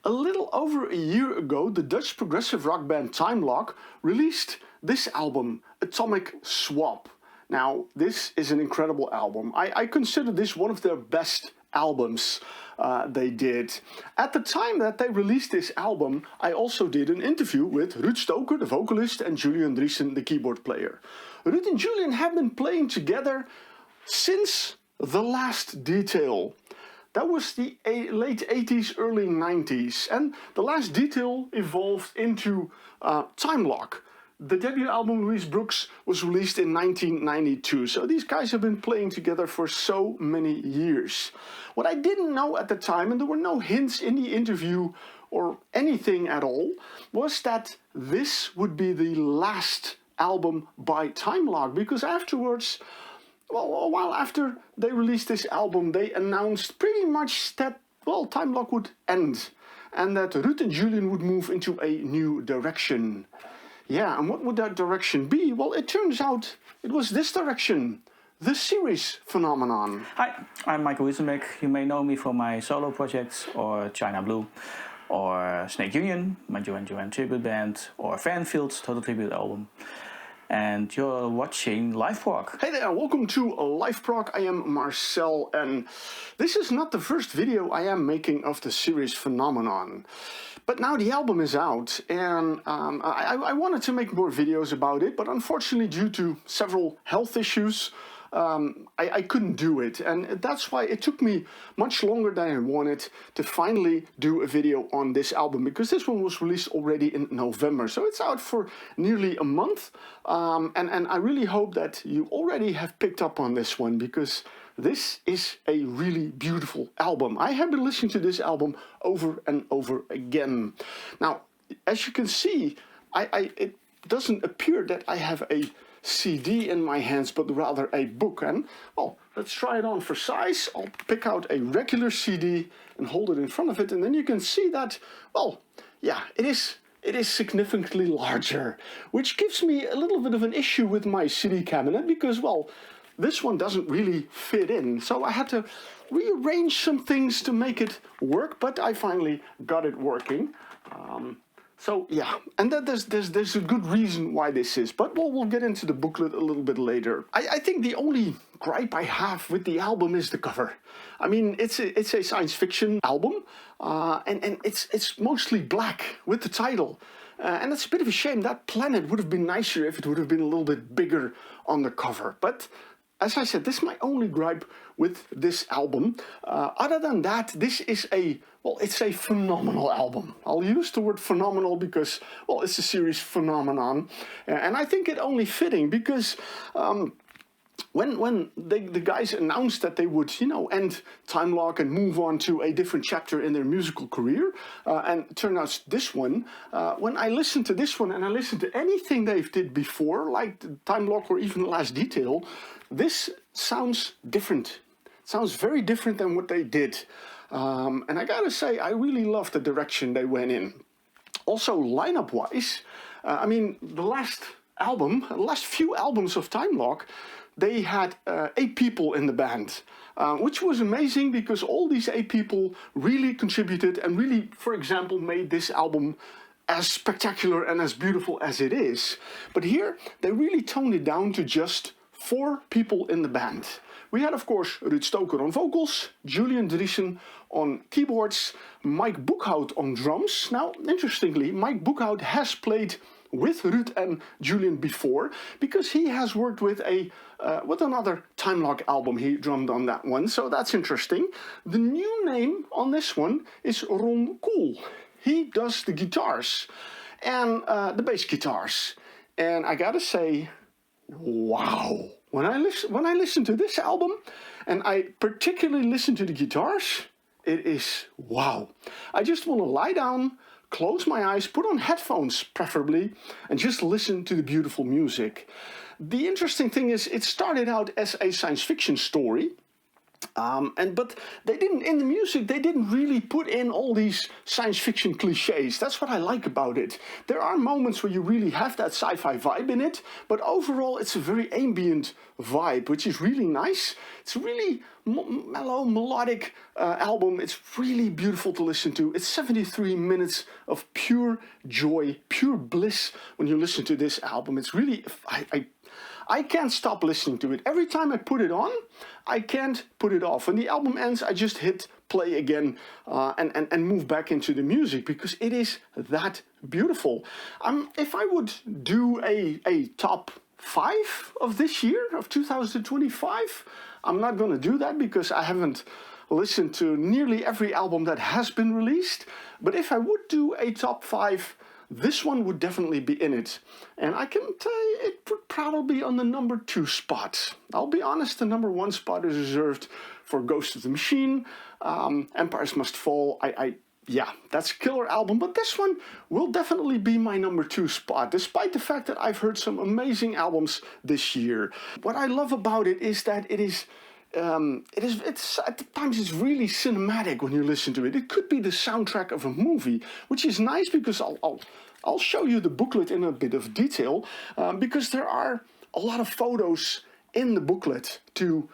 A little over a year ago, the Dutch progressive rock band Timelock released this album, Atomic Swap. Now, this is an incredible album. I consider this one of their best albums they did. At the time that they released this album, I also did an interview with Ruud Stoker, the vocalist, and Julian Driessen, the keyboard player. Ruud and Julian have been playing together since The Last Detail. That was the late 80s, early 90s, and The Last Detail evolved into Timelock. The debut album, Louise Brooks, was released in 1992, so these guys have been playing together for so many years. What I didn't know at the time, and there were no hints in the interview or anything at all, was that this would be the last album by Timelock, because afterwards, well, a while after they released this album, they announced pretty much that, well, Timelock would end, and that Ruud and Julian would move into a new direction. Yeah, and what would that direction be? Well, it turns out it was this direction, the Ceres Phenomenon. Hi, I'm Mike Boekhout. You may know me from my solo projects, or China Blue, or Snake Union, my Duran Duran tribute band, or Fanfield's total tribute album. And you're watching LiveProg. Hey there, welcome to LiveProg. I am Marcel, and this is not the first video I am making of the Ceres Phenomenon. But now the album is out, and I wanted to make more videos about it, but unfortunately due to several health issues, I couldn't do it, and that's why it took me much longer than I wanted to finally do a video on this album, because this one was released already in November, so it's out for nearly a month, and I really hope that you already have picked up on this one, because this is a really beautiful album. I have been listening to this album over and over again. Now, as you can see, it doesn't appear that I have a CD in my hands, but rather a book. And, well, let's try it on for size. I'll pick out a regular CD and hold it in front of it, and then you can see that, well, yeah, it is significantly larger, which gives me a little bit of an issue with my CD cabinet, because, well, this one doesn't really fit in, so I had to rearrange some things to make it work, but I finally got it working. So yeah, and there's a good reason why this is, but we'll get into the booklet a little bit later. I think the only gripe I have with the album is the cover. I mean, it's a science fiction album, and it's mostly black with the title. And it's a bit of a shame. That planet would have been nicer if it would have been a little bit bigger on the cover. But as I said, this is my only gripe with this album. Other than that, this is it's a phenomenal album. I'll use the word phenomenal because, well, it's a Ceres Phenomenon. And I think it only fitting because when the guys announced that they would, end Timelock and move on to a different chapter in their musical career, and it turned out this one, when I listened to this one and I listened to anything they've did before, like Timelock or even The Last Detail, this sounds different. It sounds very different than what they did. And I gotta say, I really love the direction they went in. Also, lineup-wise, I mean, the last few albums of Timelock, they had 8 people in the band, which was amazing because all these 8 people really contributed and really, for example, made this album as spectacular and as beautiful as it is. But here, they really toned it down to just 4 people in the band. We had, of course, Ruud Stoker on vocals, Julian Driessen on keyboards, Mike Boekhout on drums. Now, interestingly, Mike Boekhout has played with Ruud and Julian before, because he has worked with another Timelock album. He drummed on that one, so that's interesting. The new name on this one is Ron Koelen. He does the guitars and the bass guitars. And I gotta say, wow. When I listen to this album, and I particularly listen to the guitars, it is wow. I just want to lie down, close my eyes, put on headphones preferably, and just listen to the beautiful music. The interesting thing is, it started out as a science fiction story, But they didn't, in the music, they didn't really put in all these science fiction cliches. That's what I like about it. There are moments where you really have that sci-fi vibe in it, but overall it's a very ambient vibe, which is really nice. It's a really mellow, melodic album. It's really beautiful to listen to. It's 73 minutes of pure joy, pure bliss when you listen to this album. It's really, I can't stop listening to it. Every time I put it on, I can't put it off. When the album ends, I just hit play again and move back into the music because it is that beautiful. If I would do a top 5 of this year, of 2025, I'm not going to do that because I haven't listened to nearly every album that has been released. But if I would do a top 5, this one would definitely be in it. And I can tell you it would probably be on the number 2 spot. I'll be honest, the number 1 spot is reserved for Ghost of the Machine. Empires Must Fall. Yeah, that's a killer album, but this one will definitely be my number 2 spot, despite the fact that I've heard some amazing albums this year. What I love about it is that it's at times it's really cinematic when you listen to it. It could be the soundtrack of a movie, which is nice because I'll show you the booklet in a bit of detail, because there are a lot of photos in the booklet to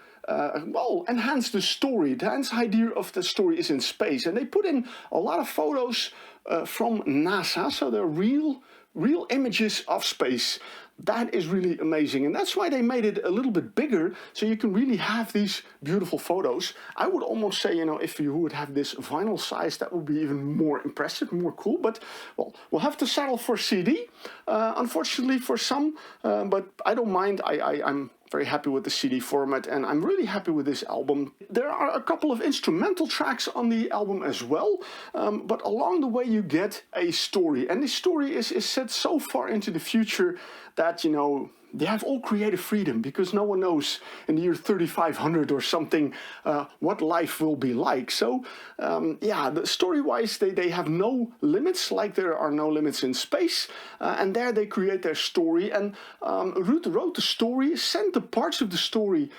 enhance the story. The enhance idea of the story is in space, and they put in a lot of photos from NASA, so they're real images of space. That is really amazing, and that's why they made it a little bit bigger, so you can really have these beautiful photos. I would almost say, if you would have this vinyl size, that would be even more impressive, more cool, but, well, we'll have to settle for CD, unfortunately for some, but I don't mind. I'm very happy with the CD format, and I'm really happy with this album. There are a couple of instrumental tracks on the album as well, but along the way you get a story, and this story is set so far into the future that, they have all creative freedom because no one knows in the year 3500 or something what life will be like. So, the story-wise, they have no limits, like there are no limits in space. And there they create their story. And Ruud wrote the story, sent the parts of the story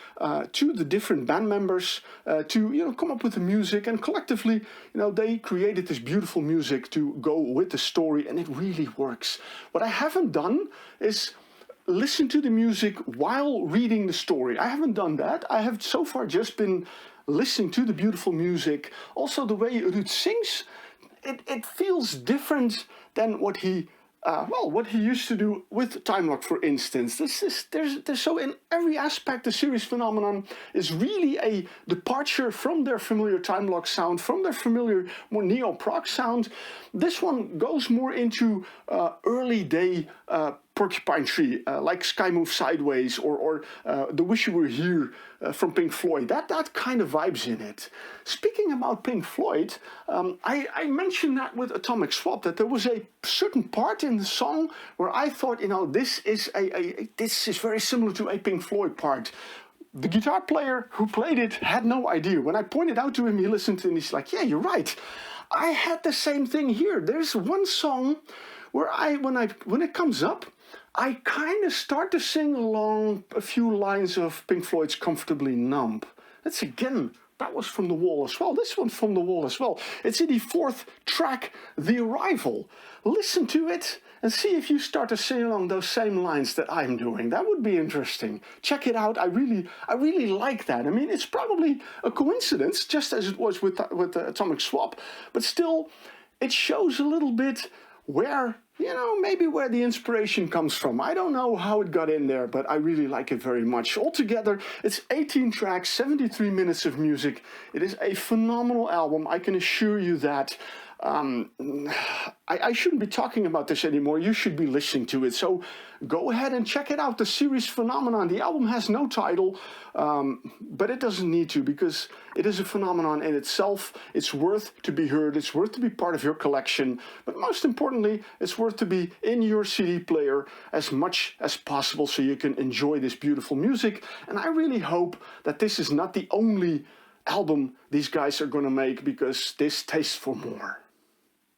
to the different band members to come up with the music. And collectively, they created this beautiful music to go with the story, and it really works. What I haven't done is listen to the music while reading the story. I haven't done that. I have so far just been listening to the beautiful music. Also, the way Ruud sings, it feels different than what he used to do with Timelock, for instance. There's so in every aspect, the Ceres Phenomenon is really a departure from their familiar Timelock sound, from their familiar more neo-prog sound. This one goes more into early day Porcupine Tree, like Sky Moves Sideways or The Wish You Were Here from Pink Floyd. That kind of vibes in it. Speaking about Pink Floyd, I mentioned that with Atomic Swap, that there was a certain part in the song where I thought, this is very similar to a Pink Floyd part. The guitar player who played it had no idea. When I pointed out to him, he listened to it and he's like, yeah, you're right. I had the same thing here. There's one song where when it comes up, I kind of start to sing along a few lines of Pink Floyd's Comfortably Numb. That was from The Wall as well. This one's from The Wall as well. It's in the 4th track, The Arrival. Listen to it and see if you start to sing along those same lines that I'm doing. That would be interesting. Check it out. I really like that. I mean, it's probably a coincidence, just as it was with the Atomic Swap, but still, it shows a little bit where where the inspiration comes from. I don't know how it got in there, but I really like it very much. Altogether, it's 18 tracks, 73 minutes of music. It is a phenomenal album, I can assure you that. I shouldn't be talking about this anymore. You should be listening to it. So go ahead and check it out, the Ceres Phenomenon. The album has no title, but it doesn't need to because it is a phenomenon in itself. It's worth to be heard. It's worth to be part of your collection. But most importantly, it's worth to be in your CD player as much as possible so you can enjoy this beautiful music. And I really hope that this is not the only album these guys are going to make because this tastes for more.